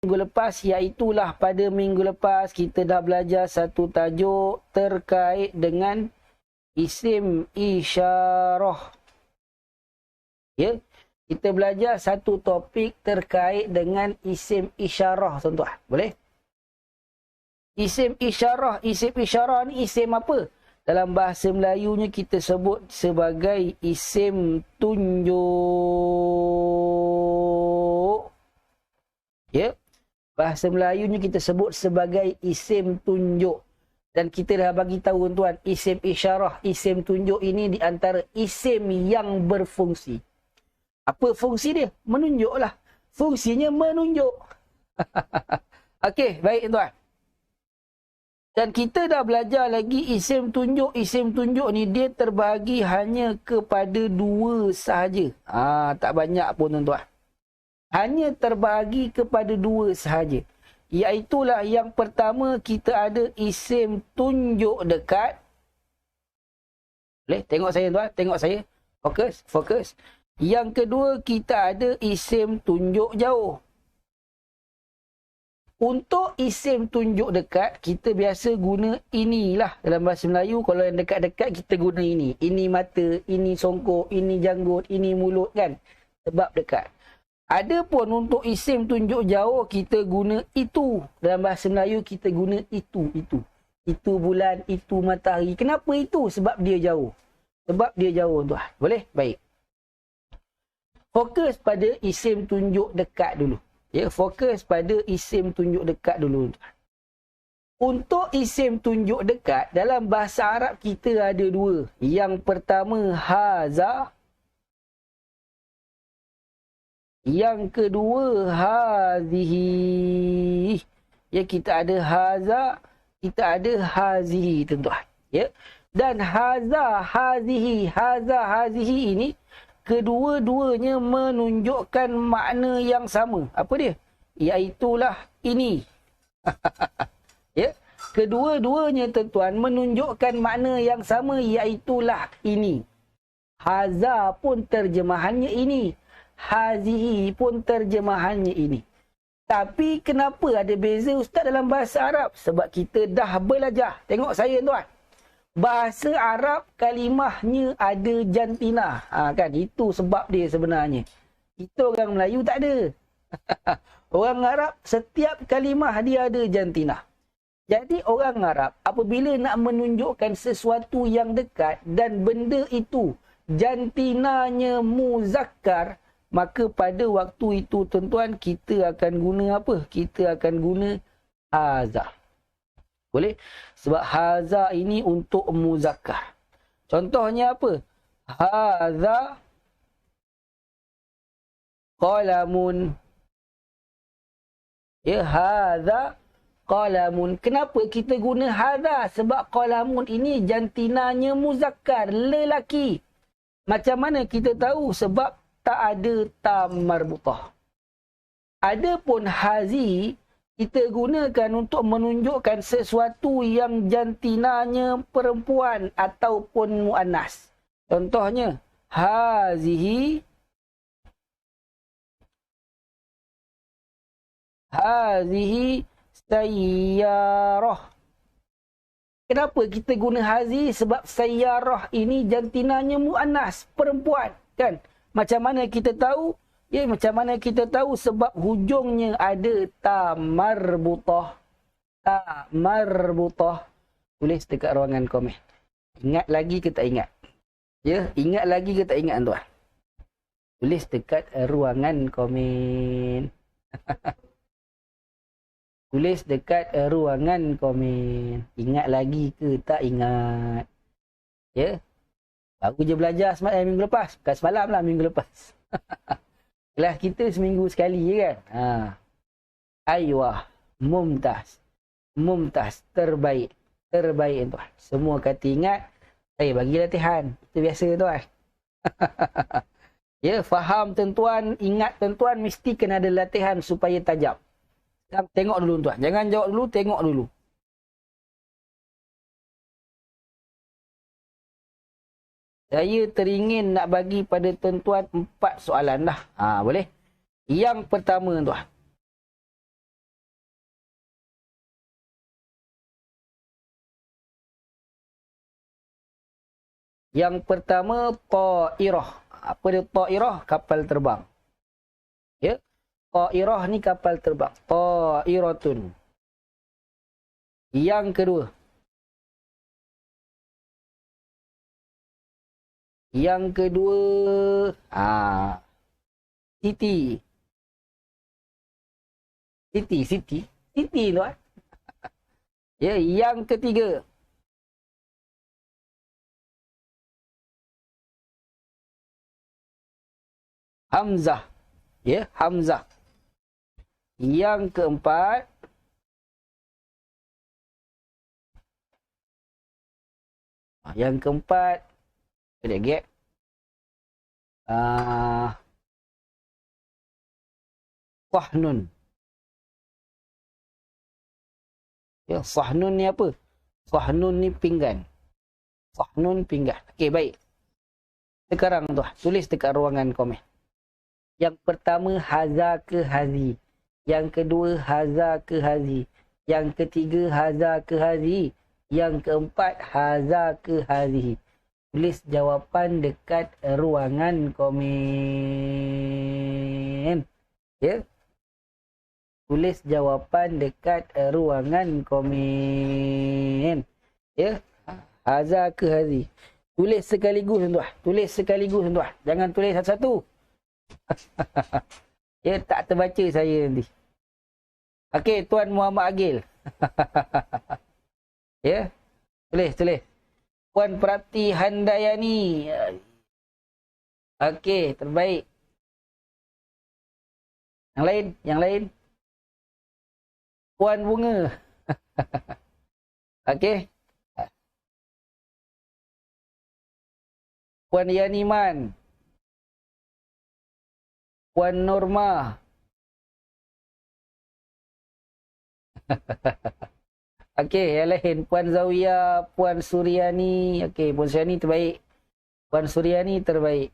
minggu lepas, iaitulah pada minggu lepas kita dah belajar satu tajuk terkait dengan isim isyarah. Ya, kita belajar satu topik terkait dengan isim isyarah, tuan-tuan. Boleh? Isim isyarah ni isim apa? Dalam bahasa Melayunya kita sebut sebagai isim tunjuk. Ya. Bahasa Melayunya kita sebut sebagai isim tunjuk. Dan kita dah bagi tahu, tuan-tuan, isim isyarah, isim tunjuk ini di antara isim yang berfungsi. Apa fungsi dia? Menunjuklah. Fungsinya menunjuk. Okey, baik, tuan. Dan kita dah belajar lagi isim tunjuk. Isim tunjuk ni dia terbahagi hanya kepada dua sahaja. Tak banyak pun, tuan-tuan. Hanya terbahagi kepada dua sahaja. Iaitulah yang pertama kita ada isim tunjuk dekat. Boleh? Tengok saya, tuan. Tengok saya. Fokus. Fokus. Yang kedua kita ada isim tunjuk jauh. Untuk isim tunjuk dekat, kita biasa guna inilah. Dalam bahasa Melayu, kalau yang dekat-dekat kita guna ini. Ini mata, ini songkok, ini janggut, ini mulut, kan? Sebab dekat. Adapun untuk isim tunjuk jauh, kita guna itu. Dalam bahasa Melayu, kita guna itu. Itu bulan, itu matahari. Kenapa itu? Sebab dia jauh. Sebab dia jauh, tuan. Boleh? Baik. Fokus pada isim tunjuk dekat dulu. Ya, fokus pada isim tunjuk dekat dulu. Untuk isim tunjuk dekat, dalam bahasa Arab kita ada dua. Yang pertama, haza. Yang kedua, hazihi. Ya, kita ada haza, kita ada hazihi, tuan-tuan. Ya. Dan haza, hazihi ini, kedua-duanya menunjukkan makna yang sama. Apa dia? Iaitulah ini. Ya. Kedua-duanya, tuan-tuan, menunjukkan makna yang sama, iaitulah ini. Haza pun terjemahannya ini. Hazihi pun terjemahannya ini. Tapi kenapa ada beza, Ustaz, dalam bahasa Arab? Sebab kita dah belajar. Tengok saya, tuan. Bahasa Arab kalimahnya ada jantina. Kan? Itu sebab dia sebenarnya. Kita orang Melayu tak ada. Orang Arab setiap kalimah dia ada jantina. Jadi orang Arab apabila nak menunjukkan sesuatu yang dekat dan benda itu jantinanya muzakkar, maka pada waktu itu, tuan-tuan, kita akan guna apa? Kita akan guna haza. Boleh? Sebab haza ini untuk muzakkar. Contohnya apa? Haza qalamun. Ya, haza qalamun. Kenapa kita guna haza? Sebab qalamun ini jantinanya muzakkar, lelaki. Macam mana kita tahu? Sebab tak ada ta marbutah. Adapun hazi kita gunakan untuk menunjukkan sesuatu yang jantinanya perempuan ataupun muannas. Contohnya, hazihi sayyarah. Kenapa kita guna hazi? Sebab sayyarah ini jantinanya muannas, perempuan, kan? Macam mana kita tahu? Ya, macam mana kita tahu? Sebab hujungnya ada ta marbutah. Ta marbutah. Tulis dekat ruangan komen. Ingat lagi ke tak ingat? Ya, ingat lagi ke tak ingat, tuan? Tulis dekat ruangan komen. Tulis dekat ruangan komen. Ingat lagi ke tak ingat? Ya. Baru je belajar minggu lepas. Bukan semalam lah, minggu lepas. Kelas kita seminggu sekali je kan. Aywah. Mumtaz. Mumtaz. Terbaik. Terbaik, tuan. Semua kata ingat. Saya bagi latihan. Itu biasa, tuan. Ya, faham, tuan-tuan. Ingat, tuan-tuan. Mesti kena ada latihan supaya tajam. Tengok dulu, tuan. Jangan jawab dulu. Tengok dulu. Saya teringin nak bagi pada tuan-tuan 4 soalan dah. Boleh? Yang pertama, tuan. Yang pertama, ta'irah. Apa dia ta'irah? Kapal terbang. Ya. Ta'irah ni kapal terbang. Ta'iratun. Yang kedua. Yang kedua, Siti. Siti tu kan. Ya, yang ketiga. Hamzah. Ya, Hamzah. Yang keempat. Yang keempat. Ada gap. Sahnun. Ya, sahnun ni apa? Sahnun ni pinggan. Sahnun pinggan. Okey, baik. Sekarang tu, tulis dekat ruangan komen. Yang pertama, haza ke hazi. Yang kedua, haza ke hazi. Yang ketiga, haza ke hazi. Yang keempat, haza ke hazi. Tulis jawapan dekat ruangan komen. Ya. Tulis jawapan dekat ruangan komen. Ya. Haza ke hazi. Tulis sekaligus tuan. Tulis sekaligus tuan. Jangan tulis satu-satu. Ya, tak terbaca saya nanti. Okey, Tuan Muhammad Agil. Ya. Tulis. Puan Prati Handayani. Okey, terbaik. Yang lain. Puan Bunga. Okey. Puan Yaniman. Puan Norma. Okey, yang lain. Puan Zawiyah, Puan Suryani. Okey, Puan Suryani terbaik. Puan Suryani terbaik.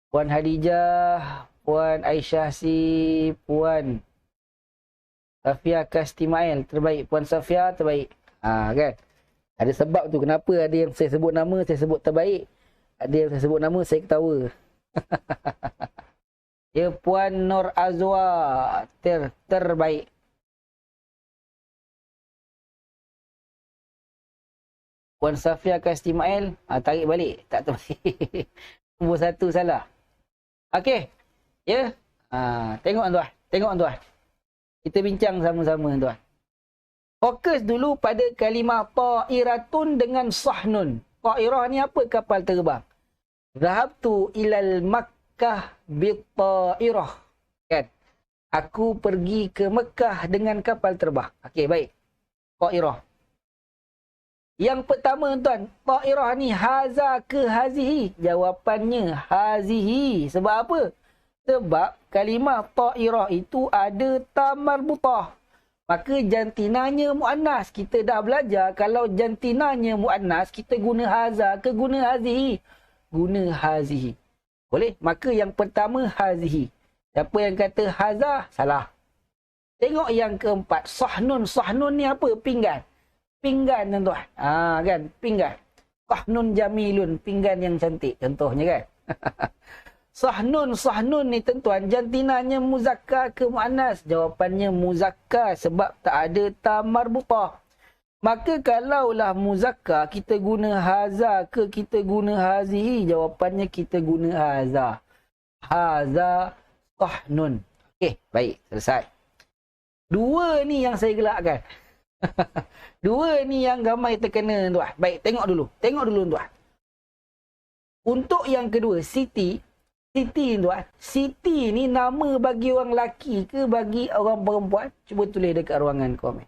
Puan Hadijah, Puan Aisyah Si, Puan Safia Kastimail terbaik. Puan Safia terbaik. Kan? Ada sebab tu kenapa ada yang saya sebut nama, saya sebut terbaik. Ada yang saya sebut nama, saya ketawa. Ya, Puan Nur Azwa terbaik. Puan Safia Kastimail, tarik balik. Tak terbaik. Nombor satu salah. Okey. Ya. Tengok tuan. Kita bincang sama-sama tuan. Fokus dulu pada kalimah ta'iratun dengan sahnun. Ta'irah ni apa? Kapal terbang. Zahabtu ilal Makkah bitta'irah. Kan? Aku pergi ke Mekah dengan kapal terbang. Okey, baik. Ta'irah. Yang pertama tuan, ta'irah ni haza ke hazihi? Jawapannya hazihi. Sebab apa? Sebab kalimah ta'irah itu ada ta marbutah. Maka jantinanya muannas. Kita dah belajar kalau jantinanya muannas, kita guna haza ke guna hazihi? Guna hazihi. Boleh? Maka yang pertama hazihi. Siapa yang kata haza? Salah. Tengok yang keempat. Sahnun. Sahnun ni apa? Pinggan. Pinggan tuan-tuan. Kan? Pinggan. Sahnun jamilun. Pinggan yang cantik. Contohnya kan? Sahnun ni tuan-tuan. Jantinanya muzakkar ke muannas? Jawapannya muzakkar. Sebab tak ada ta marbutah. Maka kalaulah muzakkar, kita guna haza ke kita guna hazihi? Jawapannya kita guna haza. Haza sahnun. Okey, baik. Selesai. Dua ni yang saya gelakkan. Dua ni yang ramai terkena tuan. Baik, tengok dulu tuan. Untuk yang kedua, Siti tuan. Siti ni nama bagi orang lelaki ke bagi orang perempuan? Cuba tulis dekat ruangan komen.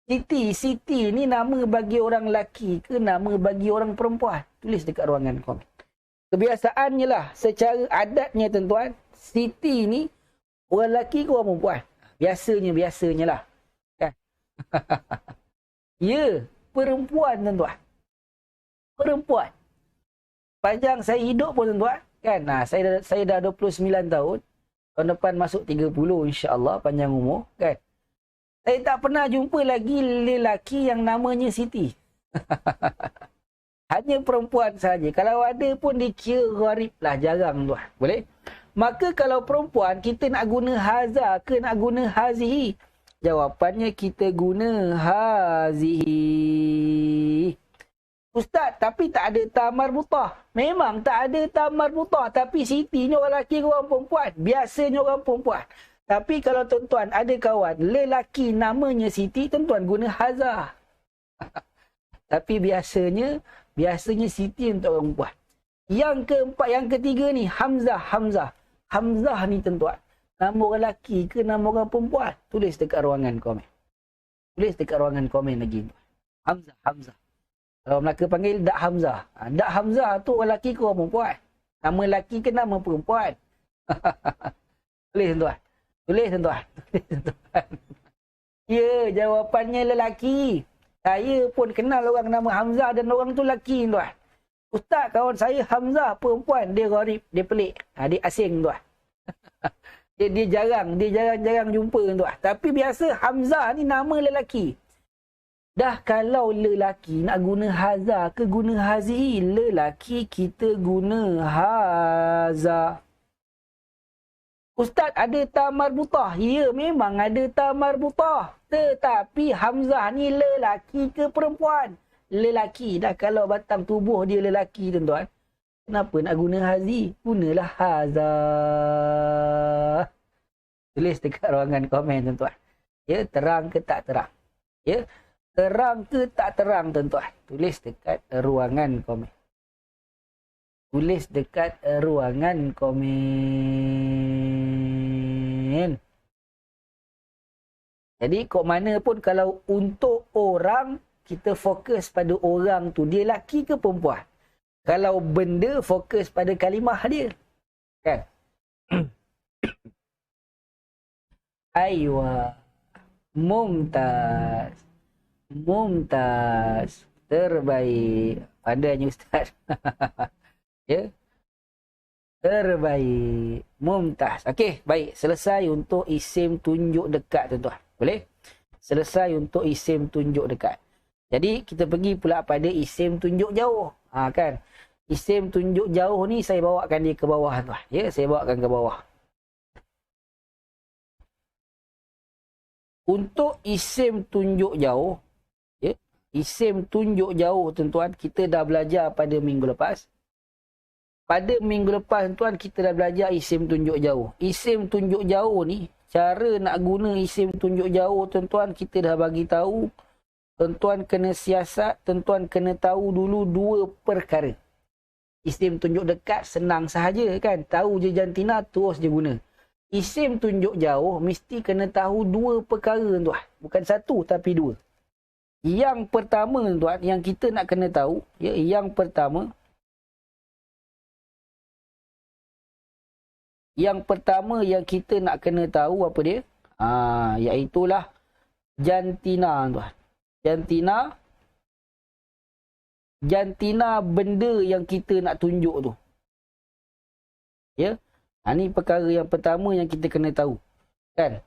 Siti ni nama bagi orang lelaki ke nama bagi orang perempuan? Tulis dekat ruangan komen. Kebiasaannya lah, secara adatnya tuan-tuan, Siti ni orang lelaki ke orang perempuan? Biasanya lah. Kan? Ya, perempuan tuan-tuan. Perempuan. Panjang saya hidup pun tuan-tuan. Kan? Saya dah 29 tahun. Tahun depan masuk 30 insya-Allah panjang umur. Kan? Saya tak pernah jumpa lagi lelaki yang namanya Siti. Hanya perempuan saja. Kalau ada pun dikira gharib lah, jarang tuan. Boleh? Maka kalau perempuan, kita nak guna haza ke nak guna hazihi? Jawapannya kita guna hazihi. Ustaz, tapi tak ada tamar mutah. Memang tak ada tamar mutah. Tapi Siti ni orang lelaki ke orang perempuan? Biasanya orang perempuan. Tapi kalau tuan-tuan ada kawan lelaki namanya Siti, tuan-tuan guna haza. Tapi biasanya Siti untuk orang perempuan. Yang keempat, yang ketiga ni Hamzah. Hamzah ni tuan-tuan, nama orang lelaki ke nama orang perempuan? Tulis dekat ruangan komen. Tulis dekat ruangan komen lagi. Hamzah. Kalau Melaka panggil Dak Hamzah. Dak Hamzah tu orang lelaki ke orang perempuan? Nama lelaki ke nama perempuan? Tulis tuan-tuan. Tulis tuan-tuan. Ya, jawapannya lelaki. Saya pun kenal orang nama Hamzah dan orang tu lelaki tuan. Ustaz, kawan saya Hamzah perempuan, dia gharib, dia pelik. Dia asing tuan. dia jarang jumpa tuan. Tapi biasa Hamzah ni nama lelaki. Dah kalau lelaki nak guna haza ke guna hazihi? Lelaki kita guna haza. Ustaz, ada tamar butah? Ya, memang ada tamar butah. Tetapi Hamzah ni lelaki ke perempuan? Lelaki. Dah kalau batang tubuh dia lelaki tuan-tuan, kenapa nak guna hazi? Gunalah haza. Tulis dekat ruangan komen tuan-tuan. Ya, terang ke tak terang? Ya, terang ke tak terang tuan-tuan? Tulis dekat ruangan komen. Tulis dekat ruangan komen. Jadi kok mana pun kalau untuk orang, kita fokus pada orang tu. Dia lelaki ke perempuan? Kalau benda, fokus pada kalimah dia. Kan? Aywa. Mumtaz. Terbaik. Pandainya Ustaz. Ya. Terbaik. Mumtaz. Okey, baik. Selesai untuk isim tunjuk dekat tuan-tuan. Boleh? Selesai untuk isim tunjuk dekat. Jadi kita pergi pula pada isim tunjuk jauh. Kan? Isim tunjuk jauh ni saya bawakan dia ke bawah tuan. Ya, saya bawakan ke bawah. Untuk isim tunjuk jauh, ya, isim tunjuk jauh tuan-tuan, kita dah belajar pada minggu lepas. Pada minggu lepas tuan, kita dah belajar isim tunjuk jauh. Isim tunjuk jauh ni, cara nak guna isim tunjuk jauh tuan-tuan, kita dah bagi tahu. Tuan-tuan kena siasat, tuan-tuan kena tahu dulu dua perkara. Isim tunjuk dekat senang sahaja kan. Tahu je jantina, terus je guna. Isim tunjuk jauh mesti kena tahu dua perkara tuan. Bukan satu tapi dua. Yang pertama tuan, yang kita nak kena tahu, ya, yang pertama yang kita nak kena tahu apa dia? Iaitulah jantina tuan. Jantina benda yang kita nak tunjuk tu. Ya. Ni perkara yang pertama yang kita kena tahu. Kan?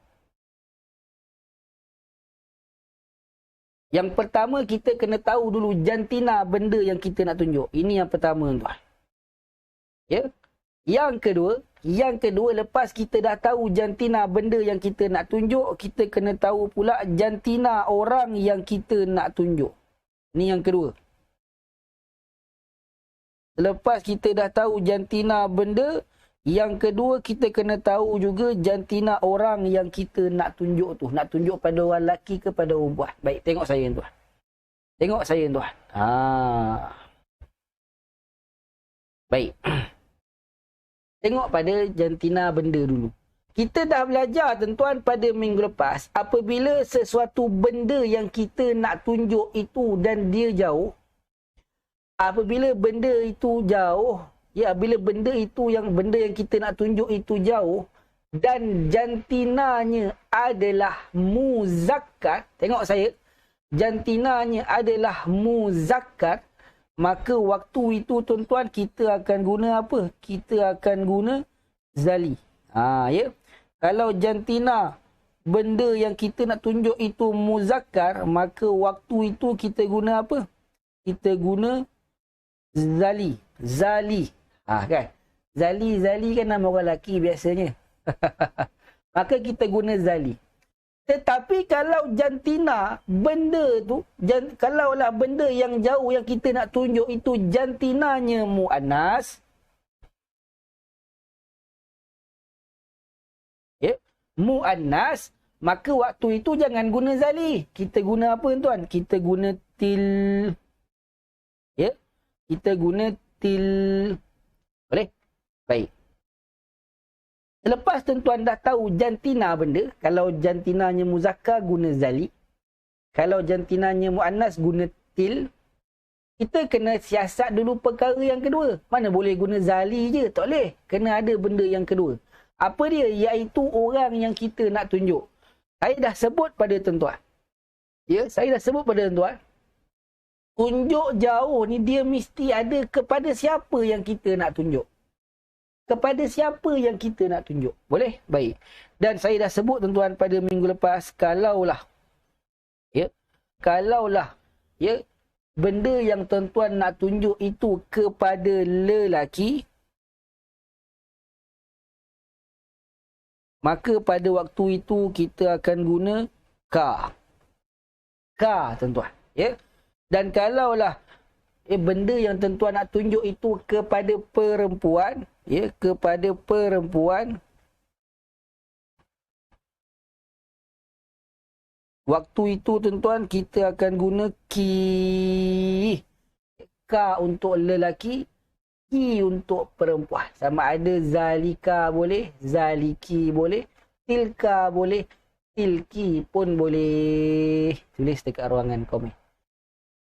Yang pertama kita kena tahu dulu jantina benda yang kita nak tunjuk. Ini yang pertama tuan. Ya. Yang kedua lepas kita dah tahu jantina benda yang kita nak tunjuk, kita kena tahu pula jantina orang yang kita nak tunjuk. Ini yang kedua. Lepas kita dah tahu jantina benda, yang kedua kita kena tahu juga jantina orang yang kita nak tunjuk tu. Nak tunjuk pada orang lelaki ke pada orang perempuan. Baik, tengok saya tuan. Tengok saya tuan. Baik. Tengok pada jantina benda dulu. Kita dah belajar tuan-tuan pada minggu lepas. Apabila sesuatu benda yang kita nak tunjuk itu dan dia jauh. Apabila benda itu jauh. Ya, bila benda yang kita nak tunjuk itu jauh. Dan jantinanya adalah muzakkar. Tengok saya. Jantinanya adalah muzakkar. Maka waktu itu tuan-tuan kita akan guna apa? Kita akan guna zali. Ya. Kalau jantina benda yang kita nak tunjuk itu muzakkar, maka waktu itu kita guna apa? Kita guna Zali. Zali. Kan? Zali kan nama orang lelaki biasanya. Maka kita guna zali. Tetapi kalau jantina, benda tu, kalaulah benda yang jauh yang kita nak tunjuk itu jantinanya mu'annas, mu'annas, maka waktu itu jangan guna zali. Kita guna apa tuan? Kita guna til. Kita guna til. Boleh? Baik. Selepas tuan dah tahu jantina benda, kalau jantinanya muzakkar guna zali. Kalau jantinanya mu'annas guna til. Kita kena siasat dulu perkara yang kedua. Mana boleh guna zali je? Tak boleh. Kena ada benda yang kedua. Apa dia? Iaitu orang yang kita nak tunjuk. Saya dah sebut pada tuan-tuan. Saya dah sebut pada tuan-tuan. Tunjuk jauh ni dia mesti ada kepada siapa yang kita nak tunjuk. Kepada siapa yang kita nak tunjuk. Boleh? Baik. Dan saya dah sebut tuan-tuan pada minggu lepas, kalaulah benda yang tuan-tuan nak tunjuk itu kepada lelaki, maka pada waktu itu kita akan guna ka. Ka, tuan-tuan. Dan kalaulah benda yang tuan-tuan nak tunjuk itu kepada perempuan, kepada perempuan, waktu itu tuan-tuan kita akan guna ki. Ka untuk lelaki, ki untuk perempuan. Sama ada zalika boleh, zaliki boleh, tilka boleh, tilki pun boleh. Tulis dekat ruangan komen.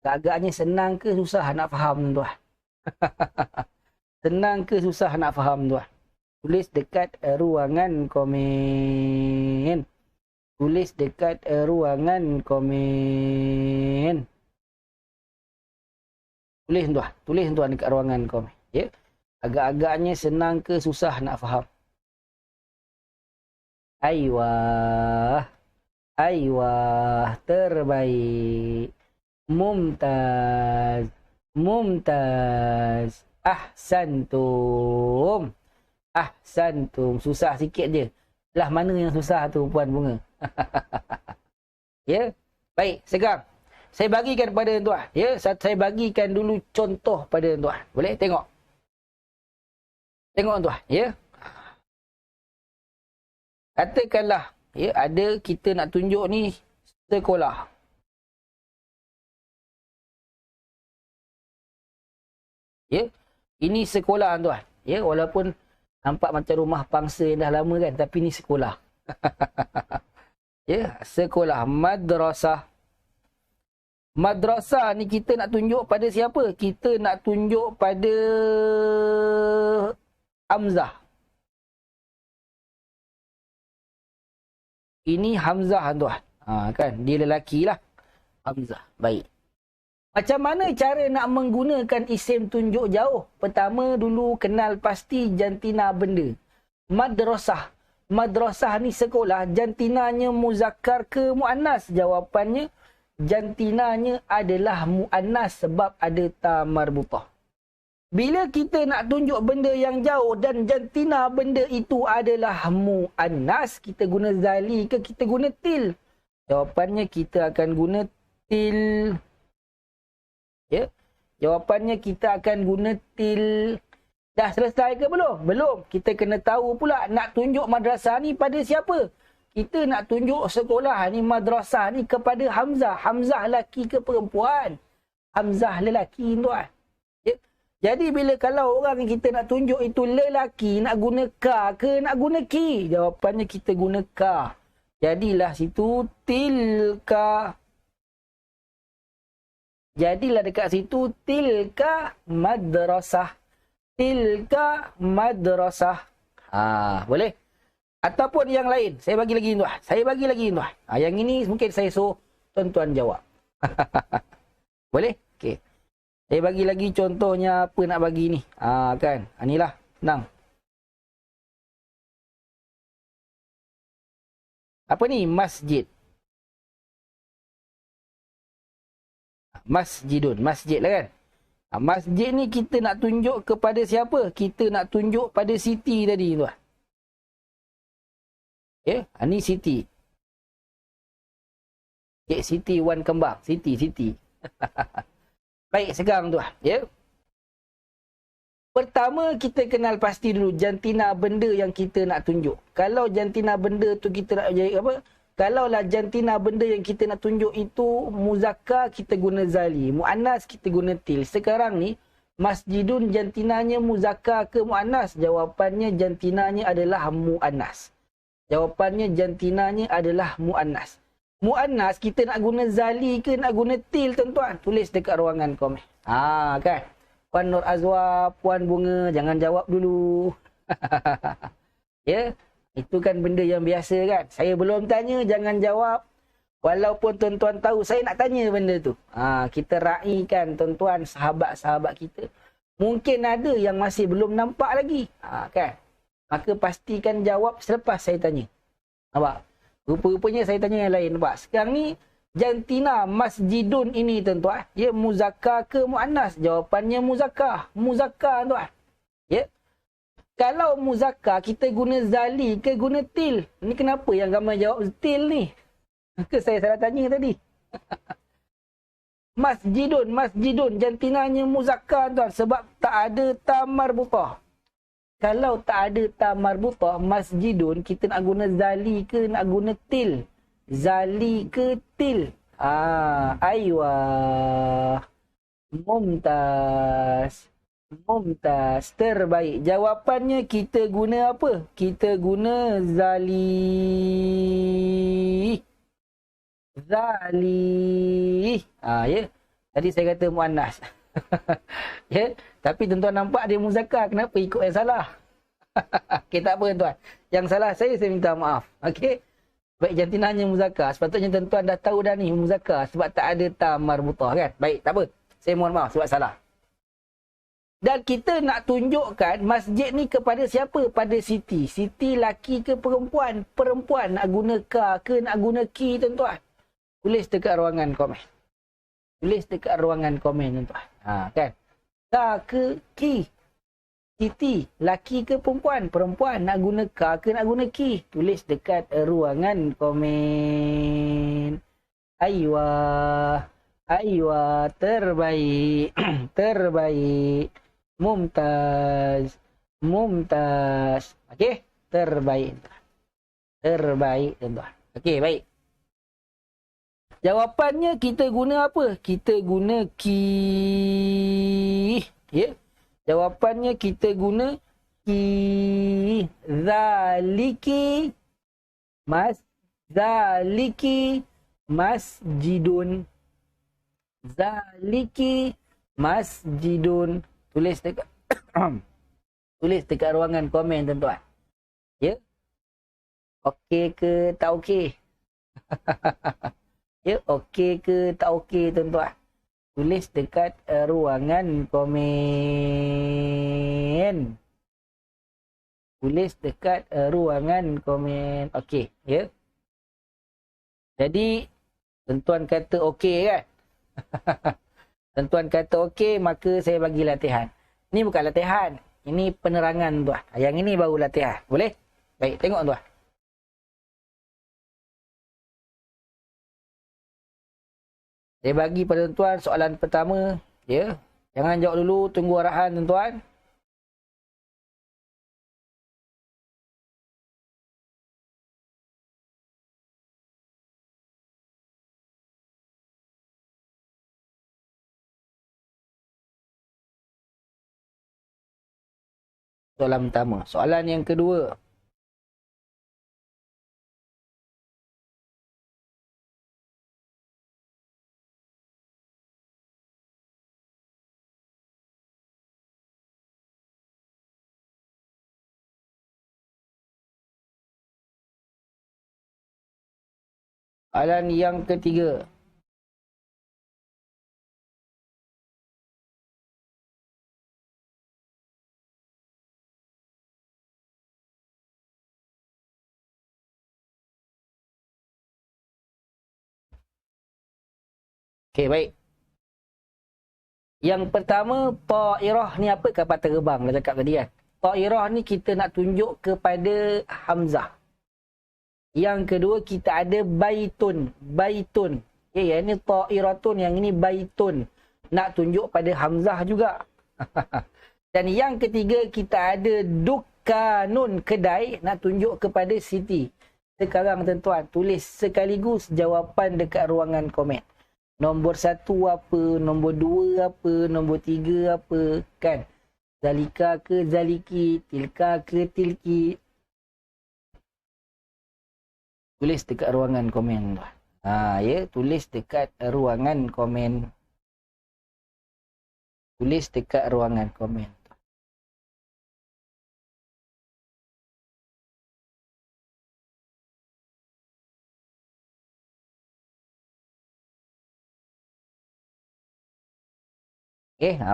Agaknya senang ke susah nak faham tuan? Senang ke susah nak faham tuan? Tulis dekat ruangan komen. Tulis dekat ruangan komen. Tulis tuan dekat ruangan komen. Agak-agaknya senang ke susah nak faham? Aiwah. Aiwah, terbaik. Mumtaz. Mumtaz. Ahsantum. Ahsantum. Susah sikit je. Lah mana yang susah tu Puan Bunga? Baik, sekarang saya bagikan pada tuan. Saya bagikan dulu contoh pada tuan. Boleh tengok? Tengok tuan, Katakanlah, ada kita nak tunjuk ni sekolah. Ini sekolah tuan. Walaupun nampak macam rumah pangsa yang dah lama kan, tapi ni sekolah. Sekolah, madrasah. Madrasah ni kita nak tunjuk pada siapa? Kita nak tunjuk pada Hamzah. Ini Hamzah tuan. Kan, dia lelaki lah. Hamzah. Baik. Macam mana cara nak menggunakan isim tunjuk jauh? Pertama dulu kenal pasti jantina benda. Madrasah. Madrasah ni sekolah. Jantinanya muzakkar ke mu'annas? Jawapannya jantinanya adalah mu'annas sebab ada ta marbutah. Bila kita nak tunjuk benda yang jauh dan jantina benda itu adalah mu'annas, kita guna zali ke kita guna til? Jawapannya kita akan guna til. Jawapannya kita akan guna til. Dah selesai ke belum? Belum. Kita kena tahu pula nak tunjuk madrasah ni pada siapa? Kita nak tunjuk sekolah ni, madrasah ni kepada Hamzah. Hamzah lelaki ke perempuan? Hamzah lelaki tuan. Jadi bila kalau orang yang kita nak tunjuk itu lelaki, nak guna ka ke nak guna ki? Jawapannya kita guna ka. Jadilah situ tilka. Jadilah dekat situ tilka madrasah. Tilka madrasah. Boleh? Ataupun yang lain. Saya bagi lagi tuan. Saya bagi lagi tuan. Yang ini mungkin saya suruh tuan-tuan jawab. Boleh? Okey. Saya bagi lagi contohnya apa nak bagi ni. Kan? Inilah. Senang. Apa ni? Masjid. Masjidun. Masjid lah kan? Masjid ni kita nak tunjuk kepada siapa? Kita nak tunjuk pada Siti tadi tuan. Ya, ni Siti. Siti Wan Kembang. Siti. Baik, sekarang tuan. Ya. Pertama, kita kenal pasti dulu jantina benda yang kita nak tunjuk. Kalau jantina benda tu kita nak jadi apa? Kalaulah jantina benda yang kita nak tunjuk itu muzakkar, kita guna zali. Muannas, kita guna til. Sekarang ni, masjidun jantinanya muzakkar ke muannas? Jawapannya jantinanya adalah muannas. Jawapannya jantinanya adalah muannas. Muannas, kita nak guna zali ke nak guna til, tuan-tuan? Tulis dekat ruangan komen. Kan? Puan Nur Azwa, Puan Bunga, jangan jawab dulu. Ya? Itu kan benda yang biasa kan. Saya belum tanya, jangan jawab. Walaupun tuan-tuan tahu, saya nak tanya benda tu. Kita raikan tuan-tuan, sahabat-sahabat kita. Mungkin ada yang masih belum nampak lagi. Kan? Maka pastikan jawab selepas saya tanya. Nampak? Rupa-rupanya saya tanya yang lain. Nampak? Sekarang ni, jantina masjidun ini tuan-tuan. Ya, muzakkar ke muannas? Jawapannya muzakkar. Muzakkar tuan. Ya. Kalau muzakkar, kita guna zali ke guna til? Ni kenapa yang ramai jawab til ni? Ke saya salah tanya tadi? Masjidun. Jantinanya muzakkar tuan. Sebab tak ada ta marbutah. Kalau tak ada ta marbutah, masjidun, kita nak guna zali ke nak guna til? Zali ke til? Aywa. Mumtaz. Terbaik. Jawapannya kita guna apa? Kita guna zali. Ya. Tadi saya kata muannas. Ya. Tapi tuan-tuan nampak dia muzakkar. Kenapa ikut yang salah? Okey, tak apa tuan. Yang salah saya minta maaf. Okey. Baik, jantinanya muzakkar. Sepatutnya tuan-tuan dah tahu dah ni muzakkar. Sebab tak ada ta marbutah kan? Baik, tak apa. Saya mohon maaf sebab salah. Dan kita nak tunjukkan masjid ni kepada siapa? Pada Siti. Siti laki ke perempuan? Perempuan nak guna ka ke nak guna ki, tuan-tuan? Tulis dekat ruangan komen. Tuan-tuan. Kan? Ka ke ki? Siti, laki ke perempuan? Perempuan nak guna ka ke nak guna ki? Tulis dekat ruangan komen. Aywa, terbaik. Terbaik. Mumtaz. Okey, terbaik. Tuan-tuan. Okey, baik. Jawapannya kita guna apa? Kita guna ki. Ya. Jawapannya kita guna ki. Zaliki masjidun. Tulis dekat ruangan komen, tuan-tuan. Ya. Okey ke tak okey? Ya, okey ke tak okey, tuan-tuan? Tulis dekat ruangan komen. Okey, ya. Jadi, tuan-tuan kata okey kan? Tuan-tuan kata okey, maka saya bagi latihan. Ini bukan latihan. Ini penerangan, tuan. Yang ini baru latihan. Boleh? Baik, tengok, tuan. Saya bagi pada tuan soalan pertama. Ya. Jangan jawab dulu. Tunggu arahan, tuan-tuan. Soalan pertama. Soalan yang kedua. Soalan yang ketiga. Okey, baik. Yang pertama, ta'irah ni apa? Kapal terbang. Dah cakap tadi kan. Ta'irah ni kita nak tunjuk kepada hamzah. Yang kedua, kita ada baitun. Baitun. Yang ini ta'iratun. Yang ini baitun. Nak tunjuk pada hamzah juga. Dan yang ketiga, kita ada dukkanun. Kedai. Nak tunjuk kepada siti. Sekarang tuan-tuan, tulis sekaligus jawapan dekat ruangan komen. Nombor 1 apa, nombor 2 apa, nombor 3 apa, kan? Zalika ke zaliki, tilka ke tilki. Tulis dekat ruangan komen. Ya, tulis dekat ruangan komen. Tulis dekat ruangan komen.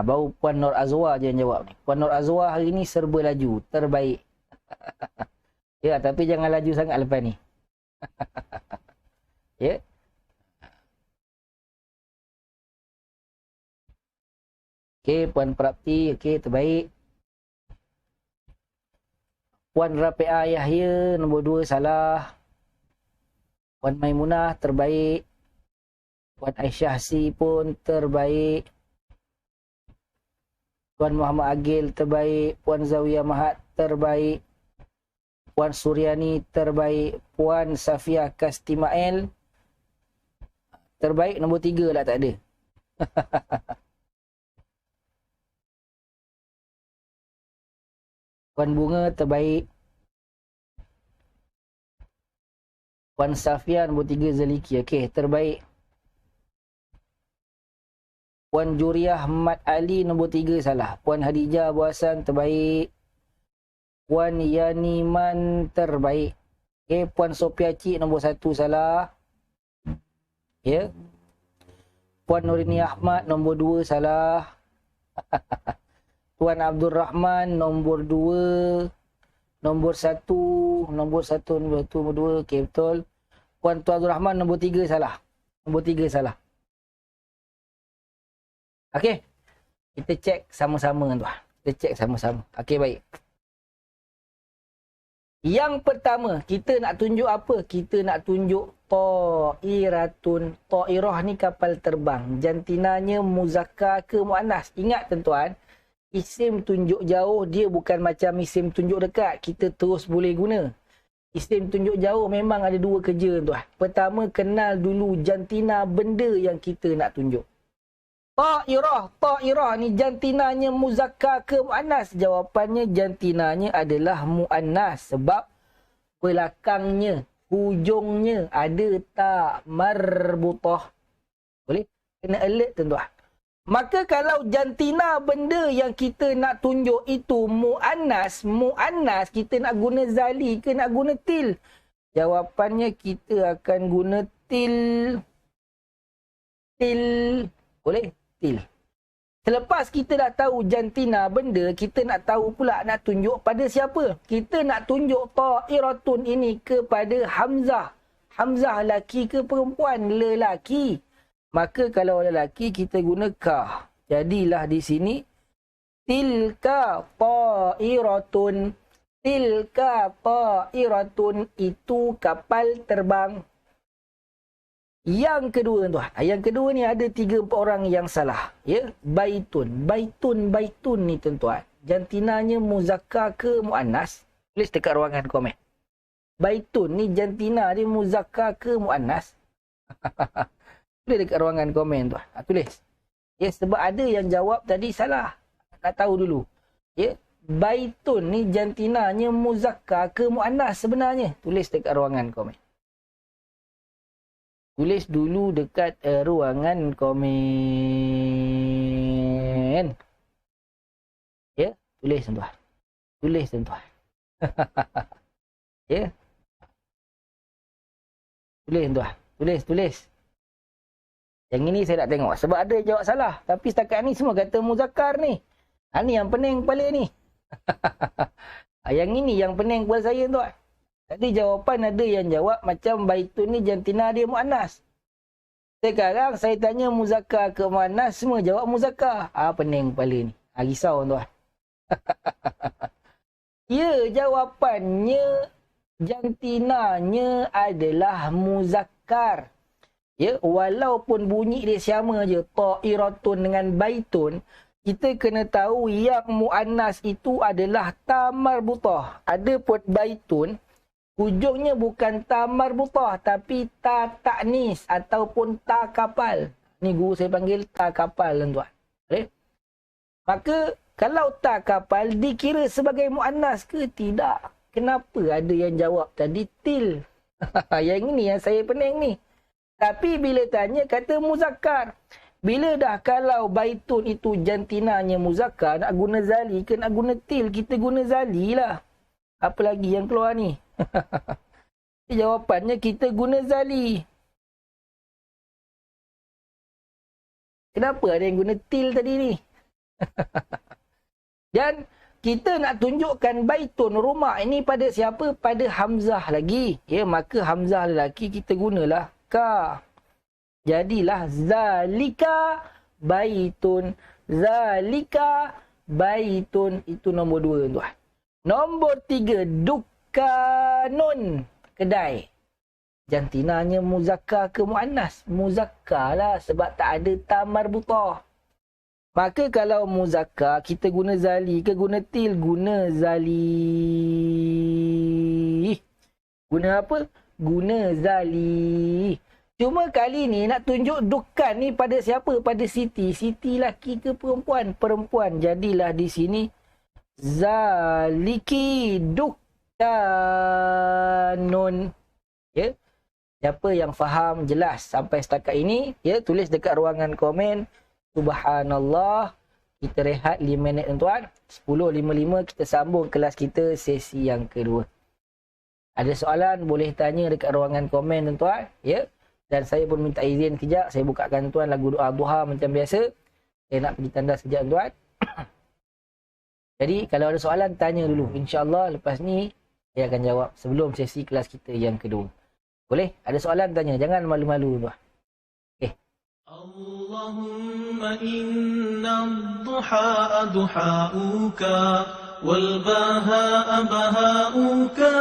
Baru Puan Nur Azwa je yang jawab ni. Puan Nur Azwa hari ni serba laju. Terbaik. Ya, tapi jangan laju sangat lepas ni. Ya. Okey, Puan Prapti. Okey, terbaik. Puan Rafi'ah Yahya, nombor 2 salah. Puan Maimunah, terbaik. Puan Aisyah Si pun terbaik. Puan Muhammad Agil terbaik, Puan Zawiyah Mahat terbaik, Puan Suryani terbaik, Puan Safia Kastimael terbaik, nombor 3 lah tak ada. Puan Bunga terbaik, Puan Safia nombor 3 Zaliki, okey terbaik. Puan Juriah Mat Ali nombor 3 salah. Puan Hadijah Abu Hassan terbaik. Puan Yaniman terbaik. Okay. Puan Sophia Cik nombor 1 salah. Ya. Yeah. Puan Nurini Ahmad nombor 2 salah. Tuan Abdul Rahman nombor 2. Nombor 1. Nombor 1, nombor 2. Okay, betul. Puan Tuan Abdul Rahman nombor 3 salah. Nombor 3 salah. Okey. Kita cek sama-sama tuan. Kita cek sama-sama. Okey, baik. Yang pertama, kita nak tunjuk apa? Kita nak tunjuk ta'iratun. Ta'irah ni kapal terbang. Jantinanya muzakkar ke muannas. Ingat tuan-tuan, isim tunjuk jauh dia bukan macam isim tunjuk dekat. Kita terus boleh guna. Isim tunjuk jauh memang ada 2 kerja tuan. Pertama, kenal dulu jantina benda yang kita nak tunjuk. Ta'irah. Ta'irah ni jantinanya muzakkar ke muannas? Jawapannya jantinanya adalah muannas. Sebab belakangnya, hujungnya ada tak marbutah. Boleh? Kena alert tuan-tuan. Maka kalau jantina benda yang kita nak tunjuk itu muannas, muannas kita nak guna zali ke nak guna til? Jawapannya kita akan guna til. Til. Boleh? Til. Selepas kita dah tahu jantina benda, kita nak tahu pula nak tunjuk pada siapa. Kita nak tunjuk ta'iratun ini kepada Hamzah. Hamzah lelaki ke perempuan? Lelaki. Maka kalau lelaki kita guna ka. Jadilah di sini tilka ta'iratun. Tilka ta'iratun itu kapal terbang. Yang kedua tuan, yang kedua ni ada 3-4 orang yang salah, ya. Baitun, baitun, baitun ni tuan-tuan, jantinanya muzakkar ke muannas? Tulis dekat ruangan komen. Baitun ni jantina dia muzakkar ke muannas? Tulis dekat ruangan komen tuan. Tulis. Ya, sebab ada yang jawab tadi salah. Nak tahu dulu. Ya, baitun ni jantinanya muzakkar ke muannas sebenarnya? Tulis dekat ruangan komen. Tulis dulu dekat ruangan komen. Ya, tulis tuan-tuan. Tulis tuan-tuan. Ya. Tulis tuan-tuan. Tulis. Yang ini saya nak tengok. Sebab ada jawab salah. Tapi setakat ni semua kata muzakkar ni. Ni yang pening kepala ni. Yang ini yang pening kepala saya tuan. Tadi jawapan ada yang jawab macam baitun ni jantina dia muannas. Sekarang saya tanya muzakkar ke muannas, semua jawab muzakkar. Pening kepala ni. Risau tuan. Ya, jawapannya jantinanya adalah muzakkar. Ya, walaupun bunyi dia sama je, ta'iratun dengan baitun, kita kena tahu yang muannas itu adalah tamarbutah. Adapun baitun, hujungnya bukan tamarbutah tapi ta ta'nis ataupun ta kapal. Ni guru saya panggil ta kapal tuan. Okay? Maka kalau ta kapal dikira sebagai muannas ke tidak? Kenapa ada yang jawab tadi til? Yang ini yang saya pening ni. Tapi bila tanya kata muzakkar. Bila dah kalau baitun itu jantinanya muzakkar, nak guna zali ke nak guna til, kita guna zali lah. Apa lagi yang keluar ni? Jawapannya kita guna zali. Kenapa ada yang guna til tadi ni? Dan kita nak tunjukkan baitun rumah ini pada siapa? Pada hamzah lagi. Ya, maka hamzah lelaki kita gunalah ka. Jadilah zalika baitun. Zalika baitun. Itu nombor 2 tuan. Nombor 3 dukkanun. Kedai. Jantinanya muzakkar ke muannas? Muzakkar lah sebab tak ada tamarbutah. Maka kalau muzakkar kita guna zali ke guna til? Guna zali. Guna apa? Guna zali. Cuma kali ni nak tunjuk dukkan ni pada siapa? Pada Siti. Siti laki ke perempuan? Perempuan. Jadilah di sini zaliki dukkanun. Ya. Siapa yang faham jelas sampai setakat ini, ya, tulis dekat ruangan komen. Subhanallah. Kita rehat 5 minit tuan. 10.55 kita sambung kelas kita sesi yang kedua. Ada soalan boleh tanya dekat ruangan komen tuan, ya. Dan saya pun minta izin kejap, saya bukakan tuan lagu doa duha macam biasa. Saya nak pergi tandas kejap tuan. Jadi kalau ada soalan tanya dulu. InsyaAllah lepas ni saya akan jawab sebelum sesi kelas kita yang kedua. Boleh? Ada soalan tanya, jangan malu-malu tuan. Okey. Allahumma inna ad-duha duha'uka wal baha'a baha'uka